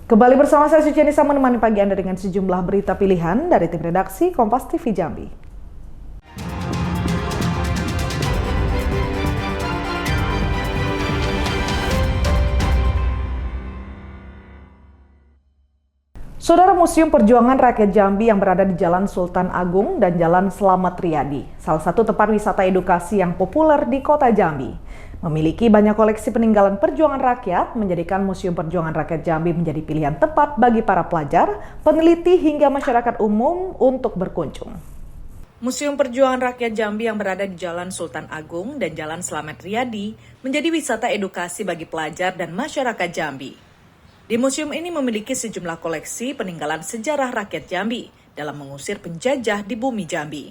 Kembali bersama saya Suci Anissa menemani pagi Anda dengan sejumlah berita pilihan dari tim redaksi Kompas TV Jambi. Saudara, Museum Perjuangan Rakyat Jambi yang berada di Jalan Sultan Agung dan Jalan Slamet Riyadi, salah satu tempat wisata edukasi yang populer di kota Jambi, memiliki banyak koleksi peninggalan perjuangan rakyat, menjadikan Museum Perjuangan Rakyat Jambi menjadi pilihan tepat bagi para pelajar, peneliti hingga masyarakat umum untuk berkunjung. Museum Perjuangan Rakyat Jambi yang berada di Jalan Sultan Agung dan Jalan Slamet Riyadi menjadi wisata edukasi bagi pelajar dan masyarakat Jambi. Di museum ini memiliki sejumlah koleksi peninggalan sejarah rakyat Jambi dalam mengusir penjajah di bumi Jambi.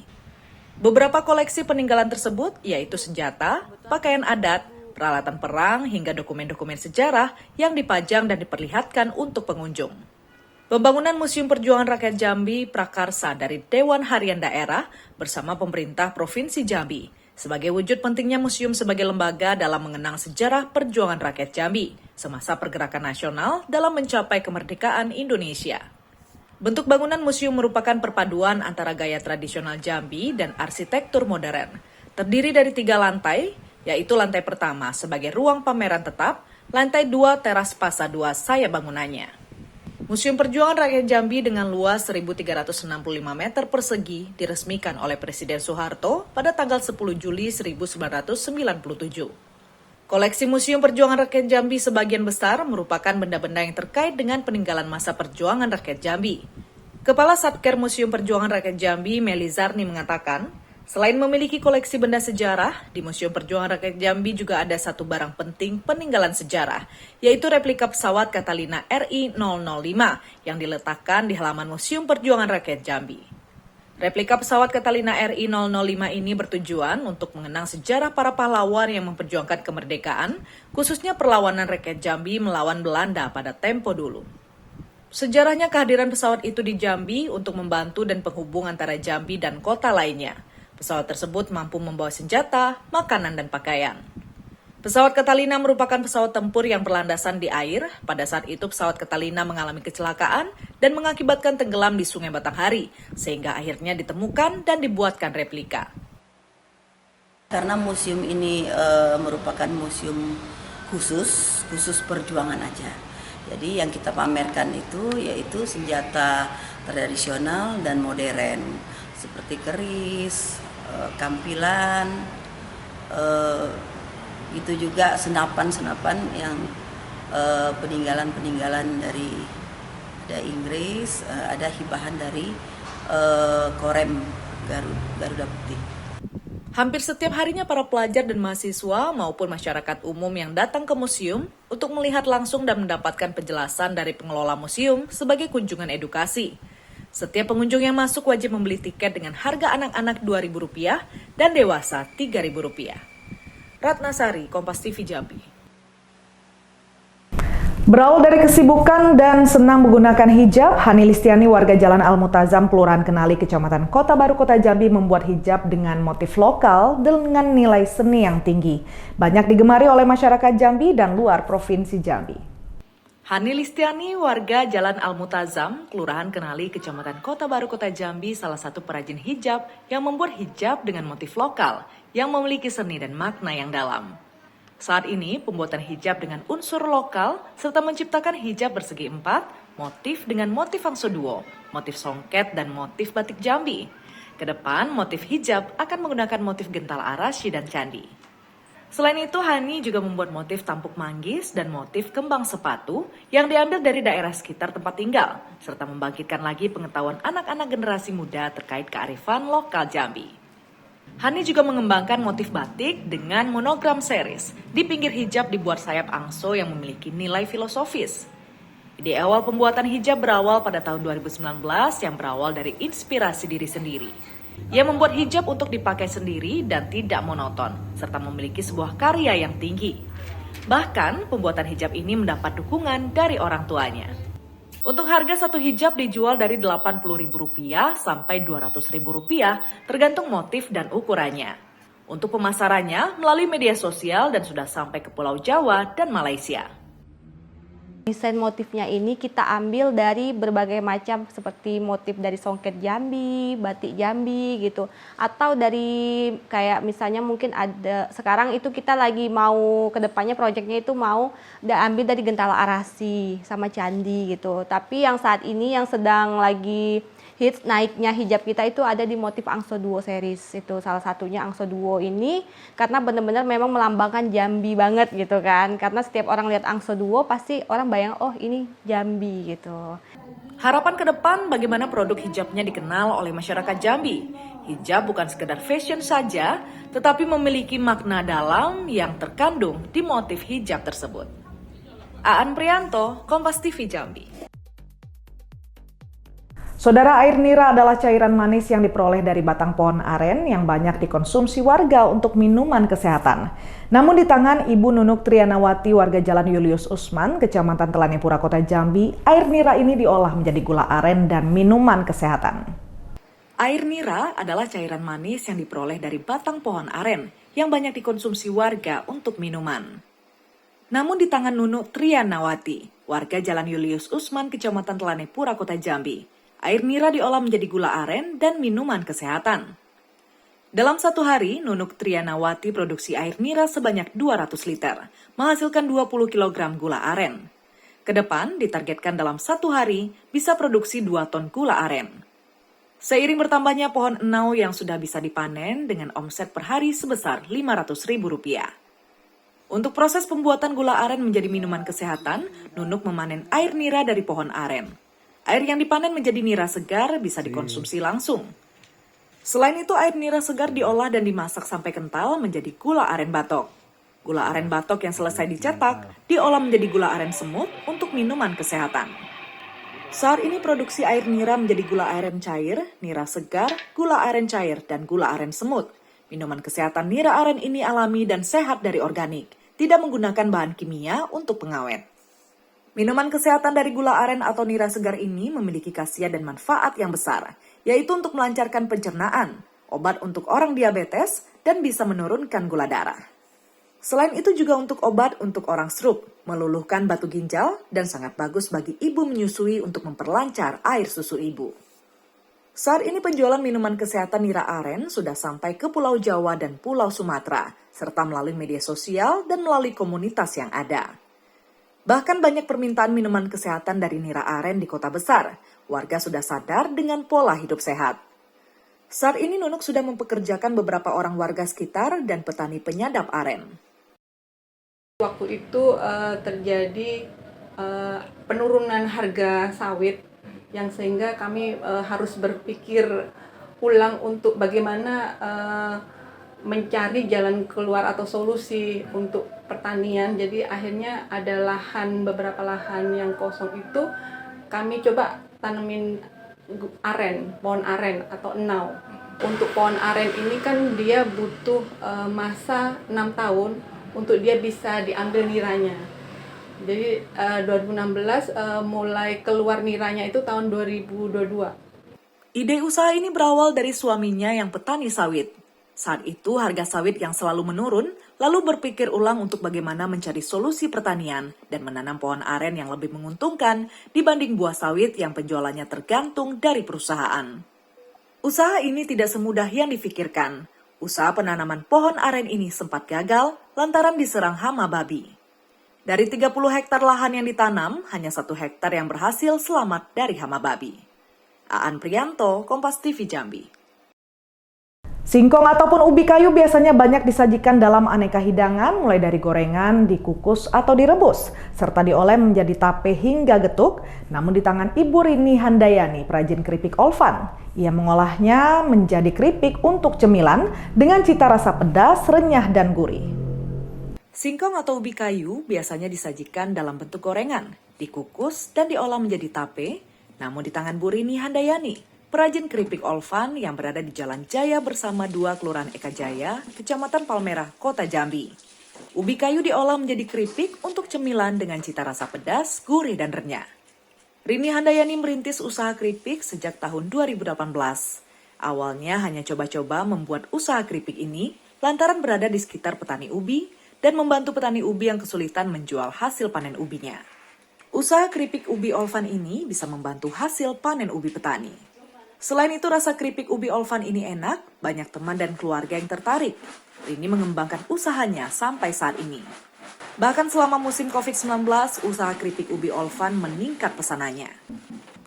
Beberapa koleksi peninggalan tersebut yaitu senjata, pakaian adat, peralatan perang, hingga dokumen-dokumen sejarah yang dipajang dan diperlihatkan untuk pengunjung. Pembangunan Museum Perjuangan Rakyat Jambi prakarsa dari Dewan Harian Daerah bersama pemerintah Provinsi Jambi sebagai wujud pentingnya museum sebagai lembaga dalam mengenang sejarah perjuangan rakyat Jambi semasa pergerakan nasional dalam mencapai kemerdekaan Indonesia. Bentuk bangunan museum merupakan perpaduan antara gaya tradisional Jambi dan arsitektur modern. Terdiri dari 3 lantai, yaitu lantai pertama sebagai ruang pameran tetap, lantai 2 teras Pasa 2 saya bangunannya. Museum Perjuangan Rakyat Jambi dengan luas 1.365 meter persegi diresmikan oleh Presiden Soeharto pada tanggal 10 Juli 1997. Koleksi Museum Perjuangan Rakyat Jambi sebagian besar merupakan benda-benda yang terkait dengan peninggalan masa perjuangan rakyat Jambi. Kepala Satker Museum Perjuangan Rakyat Jambi, Meli Zarni mengatakan, selain memiliki koleksi benda sejarah, di Museum Perjuangan Rakyat Jambi juga ada satu barang penting peninggalan sejarah, yaitu replika pesawat Catalina RI-005 yang diletakkan di halaman Museum Perjuangan Rakyat Jambi. Replika pesawat Catalina RI-005 ini bertujuan untuk mengenang sejarah para pahlawan yang memperjuangkan kemerdekaan, khususnya perlawanan rakyat Jambi melawan Belanda pada tempo dulu. Sejarahnya kehadiran pesawat itu di Jambi untuk membantu dan penghubung antara Jambi dan kota lainnya. Pesawat tersebut mampu membawa senjata, makanan, dan pakaian. Pesawat Catalina merupakan pesawat tempur yang berlandasan di air. Pada saat itu pesawat Catalina mengalami kecelakaan dan mengakibatkan tenggelam di Sungai Batanghari, sehingga akhirnya ditemukan dan dibuatkan replika. Karena museum ini merupakan museum khusus perjuangan aja. Jadi yang kita pamerkan itu yaitu senjata tradisional dan modern, seperti keris, kampilan, itu juga senapan-senapan yang peninggalan dari ada Inggris, ada hibahan dari Korem Garuda Putih. Hampir setiap harinya para pelajar dan mahasiswa maupun masyarakat umum yang datang ke museum untuk melihat langsung dan mendapatkan penjelasan dari pengelola museum sebagai kunjungan edukasi. Setiap pengunjung yang masuk wajib membeli tiket dengan harga anak-anak Rp2.000 dan dewasa Rp3.000. Ratna Sari, Kompas TV Jambi. Berawal dari kesibukan dan senang menggunakan hijab, Hani Listiani warga Jalan Al-Mutazam, Kelurahan Kenali, Kecamatan Kota Baru, Kota Jambi membuat hijab dengan motif lokal dengan nilai seni yang tinggi. Banyak digemari oleh masyarakat Jambi dan luar Provinsi Jambi. Hani Listiani, warga Jalan Al-Mutazam, Kelurahan Kenali, Kecamatan Kota Baru, Kota Jambi, salah satu perajin hijab yang membuat hijab dengan motif lokal yang memiliki seni dan makna yang dalam. Saat ini, pembuatan hijab dengan unsur lokal serta menciptakan hijab bersegi 4, motif dengan motif angso duo, motif songket, dan motif batik Jambi. Kedepan, motif hijab akan menggunakan motif gental arasy dan candi. Selain itu, Hani juga membuat motif tampuk manggis dan motif kembang sepatu yang diambil dari daerah sekitar tempat tinggal, serta membangkitkan lagi pengetahuan anak-anak generasi muda terkait kearifan lokal Jambi. Hani juga mengembangkan motif batik dengan monogram series. Di pinggir hijab dibuat sayap angso yang memiliki nilai filosofis. Ide awal pembuatan hijab berawal pada tahun 2019 yang berawal dari inspirasi diri sendiri. Ia membuat hijab untuk dipakai sendiri dan tidak monoton, serta memiliki sebuah karya yang tinggi. Bahkan, pembuatan hijab ini mendapat dukungan dari orang tuanya. Untuk harga satu hijab dijual dari Rp80.000 sampai Rp200.000 tergantung motif dan ukurannya. Untuk pemasarannya melalui media sosial dan sudah sampai ke Pulau Jawa dan Malaysia. Desain motifnya ini kita ambil dari berbagai macam seperti motif dari songket Jambi, batik Jambi gitu. Atau dari kayak misalnya mungkin ada sekarang itu kita lagi mau kedepannya proyeknya itu mau ambil dari Gentala Arasi sama Candi gitu. Tapi yang saat ini yang sedang lagi hits naiknya hijab kita itu ada di motif Angso Duo series, itu salah satunya Angso Duo ini karena benar-benar memang melambangkan Jambi banget gitu kan, karena setiap orang lihat Angso Duo pasti orang bayang oh ini Jambi gitu. Harapan ke depan bagaimana produk hijabnya dikenal oleh masyarakat Jambi. Hijab bukan sekedar fashion saja, tetapi memiliki makna dalam yang terkandung di motif hijab tersebut. Aan Prianto, Kompas TV Jambi. Saudara, air nira adalah cairan manis yang diperoleh dari batang pohon aren yang banyak dikonsumsi warga untuk minuman kesehatan. Namun di tangan Ibu Nunuk Trianawati warga Jalan Julius Usman, Kecamatan Telanepura, Kota Jambi, air nira ini diolah menjadi gula aren dan minuman kesehatan. Air nira adalah cairan manis yang diperoleh dari batang pohon aren yang banyak dikonsumsi warga untuk minuman. Namun di tangan Nunuk Trianawati, warga Jalan Julius Usman, Kecamatan Telanepura, Kota Jambi, air nira diolah menjadi gula aren dan minuman kesehatan. Dalam satu hari, Nunuk Trianawati produksi air nira sebanyak 200 liter, menghasilkan 20 kg gula aren. Kedepan, ditargetkan dalam satu hari bisa produksi 2 ton gula aren. Seiring bertambahnya pohon enau yang sudah bisa dipanen dengan omset per hari sebesar Rp500.000. Untuk proses pembuatan gula aren menjadi minuman kesehatan, Nunuk memanen air nira dari pohon aren. Air yang dipanen menjadi nira segar bisa dikonsumsi langsung. Selain itu, air nira segar diolah dan dimasak sampai kental menjadi gula aren batok. Gula aren batok yang selesai dicetak, diolah menjadi gula aren semut untuk minuman kesehatan. Saat ini produksi air nira menjadi gula aren cair, nira segar, gula aren cair, dan gula aren semut. Minuman kesehatan nira aren ini alami dan sehat dari organik, tidak menggunakan bahan kimia untuk pengawet. Minuman kesehatan dari gula aren atau nira segar ini memiliki khasiat dan manfaat yang besar, yaitu untuk melancarkan pencernaan, obat untuk orang diabetes, dan bisa menurunkan gula darah. Selain itu juga untuk obat untuk orang stroke, meluluhkan batu ginjal, dan sangat bagus bagi ibu menyusui untuk memperlancar air susu ibu. Saat ini penjualan minuman kesehatan nira aren sudah sampai ke Pulau Jawa dan Pulau Sumatera, serta melalui media sosial dan melalui komunitas yang ada. Bahkan banyak permintaan minuman kesehatan dari nira aren di kota besar. Warga sudah sadar dengan pola hidup sehat. Saat ini Nunuk sudah mempekerjakan beberapa orang warga sekitar dan petani penyadap aren. Waktu itu terjadi penurunan harga sawit yang sehingga kami harus berpikir ulang untuk bagaimana mencari jalan keluar atau solusi untuk pertanian. Jadi akhirnya ada beberapa lahan yang kosong itu kami coba tanemin pohon aren atau enau. Untuk pohon aren ini kan dia butuh masa 6 tahun untuk dia bisa diambil niranya. Jadi 2016 mulai keluar niranya itu tahun 2022. Ide usaha ini berawal dari suaminya yang petani sawit. Saat itu harga sawit yang selalu menurun, lalu berpikir ulang untuk bagaimana mencari solusi pertanian dan menanam pohon aren yang lebih menguntungkan dibanding buah sawit yang penjualannya tergantung dari perusahaan. Usaha ini tidak semudah yang difikirkan. Usaha penanaman pohon aren ini sempat gagal lantaran diserang hama babi. Dari 30 hektar lahan yang ditanam, hanya 1 hektar yang berhasil selamat dari hama babi. Aan Prianto, Kompas TV Jambi. Singkong ataupun ubi kayu biasanya banyak disajikan dalam aneka hidangan, mulai dari gorengan, dikukus, atau direbus, serta diolah menjadi tape hingga getuk. Namun di tangan Ibu Rini Handayani, perajin keripik Olvan, ia mengolahnya menjadi keripik untuk cemilan dengan cita rasa pedas, renyah, dan gurih. Singkong atau ubi kayu biasanya disajikan dalam bentuk gorengan, dikukus, dan diolah menjadi tape. Namun di tangan Bu Rini Handayani, perajin keripik Olvan yang berada di Jalan Jaya bersama 2 Kelurahan Eka Jaya, Kecamatan Palmerah, Kota Jambi. Ubi kayu diolah menjadi keripik untuk cemilan dengan cita rasa pedas, gurih, dan renyah. Rini Handayani merintis usaha keripik sejak tahun 2018. Awalnya hanya coba-coba membuat usaha keripik ini lantaran berada di sekitar petani ubi dan membantu petani ubi yang kesulitan menjual hasil panen ubinya. Usaha keripik ubi Olvan ini bisa membantu hasil panen ubi petani. Selain itu, rasa keripik ubi Olvan ini enak, banyak teman dan keluarga yang tertarik. Rini mengembangkan usahanya sampai saat ini. Bahkan selama musim COVID-19, usaha keripik ubi Olvan meningkat pesanannya.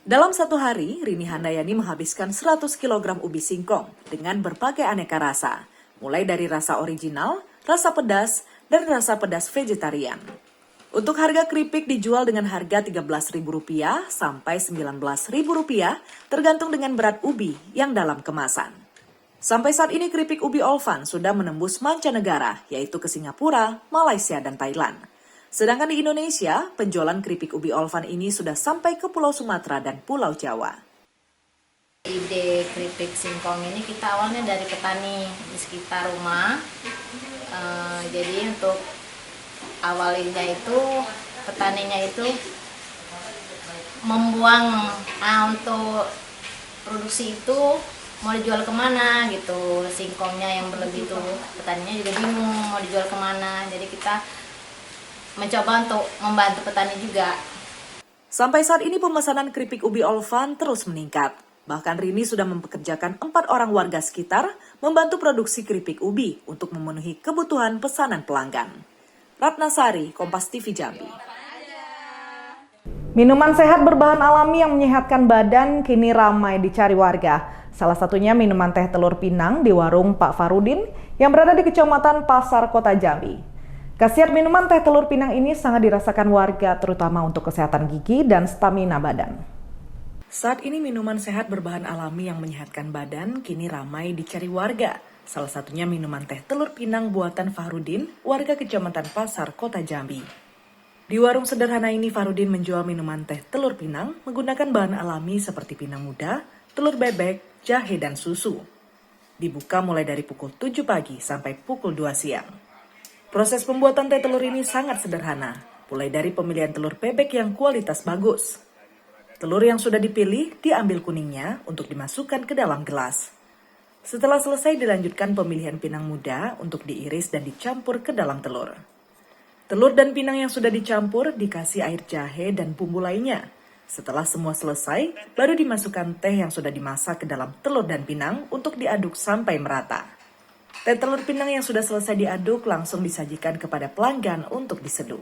Dalam satu hari, Rini Handayani menghabiskan 100 kg ubi singkong dengan berbagai aneka rasa, mulai dari rasa original, rasa pedas, dan rasa pedas vegetarian. Untuk harga keripik dijual dengan harga Rp13.000 sampai Rp19.000 tergantung dengan berat ubi yang dalam kemasan. Sampai saat ini keripik ubi Olvan sudah menembus mancanegara, yaitu ke Singapura, Malaysia, dan Thailand. Sedangkan di Indonesia, penjualan keripik ubi Olvan ini sudah sampai ke Pulau Sumatera dan Pulau Jawa. Ide keripik singkong ini kita awalnya dari petani di sekitar rumah. Jadi untuk awalnya itu petaninya itu membuang untuk produksi itu mau dijual kemana gitu, singkongnya yang berlebih itu petaninya juga bingung mau dijual kemana, jadi kita mencoba untuk membantu petani juga. Sampai saat ini pemesanan keripik ubi Olvan terus meningkat. Bahkan Rini sudah mempekerjakan 4 orang warga sekitar membantu produksi keripik ubi untuk memenuhi kebutuhan pesanan pelanggan. Ratna Sari, Kompas TV Jambi. Minuman sehat berbahan alami yang menyehatkan badan kini ramai dicari warga. Salah satunya minuman teh telur pinang di warung Pak Farudin yang berada di Kecamatan Pasar Kota Jambi. Khasiat minuman teh telur pinang ini sangat dirasakan warga, terutama untuk kesehatan gigi dan stamina badan. Saat ini minuman sehat berbahan alami yang menyehatkan badan kini ramai dicari warga. Salah satunya minuman teh telur pinang buatan Farudin, warga Kecamatan Pasar Kota Jambi. Di warung sederhana ini Farudin menjual minuman teh telur pinang menggunakan bahan alami seperti pinang muda, telur bebek, jahe, dan susu. Dibuka mulai dari pukul 7 pagi sampai pukul 2 siang. Proses pembuatan teh telur ini sangat sederhana, mulai dari pemilihan telur bebek yang kualitas bagus. Telur yang sudah dipilih diambil kuningnya untuk dimasukkan ke dalam gelas. Setelah selesai dilanjutkan pemilihan pinang muda untuk diiris dan dicampur ke dalam telur. Telur dan pinang yang sudah dicampur dikasih air jahe dan bumbu lainnya. Setelah semua selesai, baru dimasukkan teh yang sudah dimasak ke dalam telur dan pinang untuk diaduk sampai merata. Teh telur pinang yang sudah selesai diaduk langsung disajikan kepada pelanggan untuk diseduh.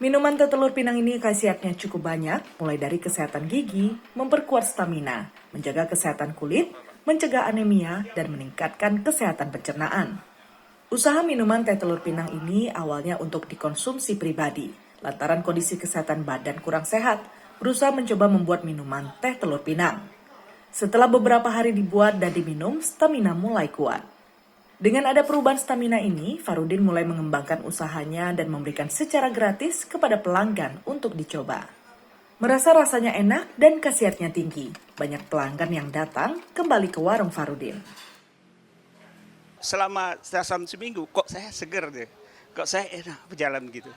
Minuman teh telur pinang ini khasiatnya cukup banyak, mulai dari kesehatan gigi, memperkuat stamina, menjaga kesehatan kulit, mencegah anemia, dan meningkatkan kesehatan pencernaan. Usaha minuman teh telur pinang ini awalnya untuk dikonsumsi pribadi, lantaran kondisi kesehatan badan kurang sehat, berusaha mencoba membuat minuman teh telur pinang. Setelah beberapa hari dibuat dan diminum, stamina mulai kuat. Dengan ada perubahan stamina ini, Farudin mulai mengembangkan usahanya dan memberikan secara gratis kepada pelanggan untuk dicoba. Merasa rasanya enak dan khasiatnya tinggi, banyak pelanggan yang datang kembali ke warung Farudin. Selama seminggu, kok saya seger deh, kok saya enak berjalan gitu.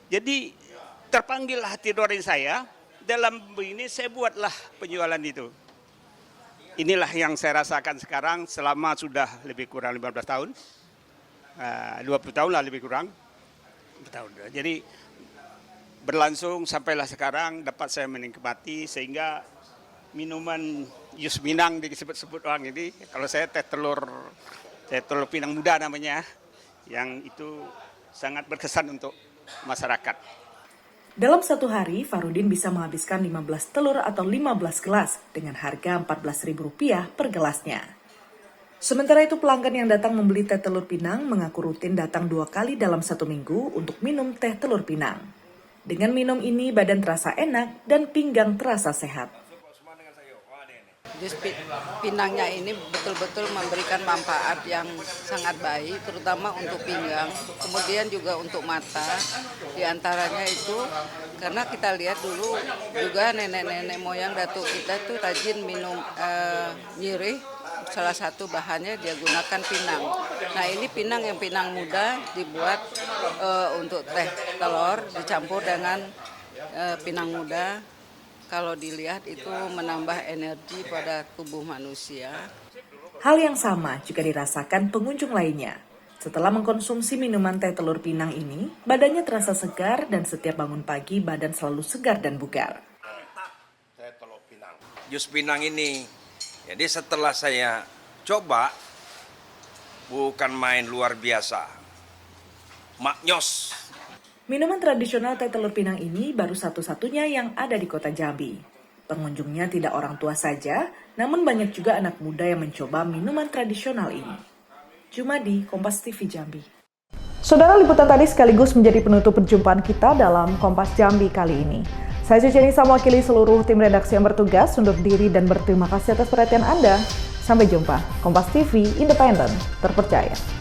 Jadi terpanggillah hati nurani saya, dalam ini saya buatlah penjualan itu. Inilah yang saya rasakan sekarang selama sudah lebih kurang 15 tahun, 20 tahun lah lebih kurang. Jadi berlangsung sampailah sekarang dapat saya menikmati sehingga minuman jus Minang disebut-sebut orang ini, kalau saya teh telur pinang muda namanya, yang itu sangat berkesan untuk masyarakat. Dalam satu hari, Farudin bisa menghabiskan 15 telur atau 15 gelas dengan harga Rp14.000 per gelasnya. Sementara itu pelanggan yang datang membeli teh telur pinang mengaku rutin datang 2 kali dalam 1 minggu untuk minum teh telur pinang. Dengan minum ini badan terasa enak dan pinggang terasa sehat. Jus pinangnya ini betul-betul memberikan manfaat yang sangat baik, terutama untuk pinggang, kemudian juga untuk mata. Di antaranya itu karena kita lihat dulu juga nenek-nenek moyang datuk kita tuh rajin minum nyirih, salah satu bahannya dia gunakan pinang. Nah ini pinang yang pinang muda dibuat untuk teh telur dicampur dengan pinang muda. Kalau dilihat itu menambah energi pada tubuh manusia. Hal yang sama juga dirasakan pengunjung lainnya. Setelah mengkonsumsi minuman teh telur pinang ini, badannya terasa segar dan setiap bangun pagi badan selalu segar dan bugar. Jus pinang ini, jadi setelah saya coba, bukan main luar biasa, maknyos. Minuman tradisional teh telur pinang ini baru satu-satunya yang ada di kota Jambi. Pengunjungnya tidak orang tua saja, namun banyak juga anak muda yang mencoba minuman tradisional ini. Jumadi, Kompas TV Jambi. Saudara, liputan tadi sekaligus menjadi penutup perjumpaan kita dalam Kompas Jambi kali ini. Saya Cici Nisa mewakili seluruh tim redaksi yang bertugas undur diri dan berterima kasih atas perhatian Anda. Sampai jumpa. Kompas TV, independen, terpercaya.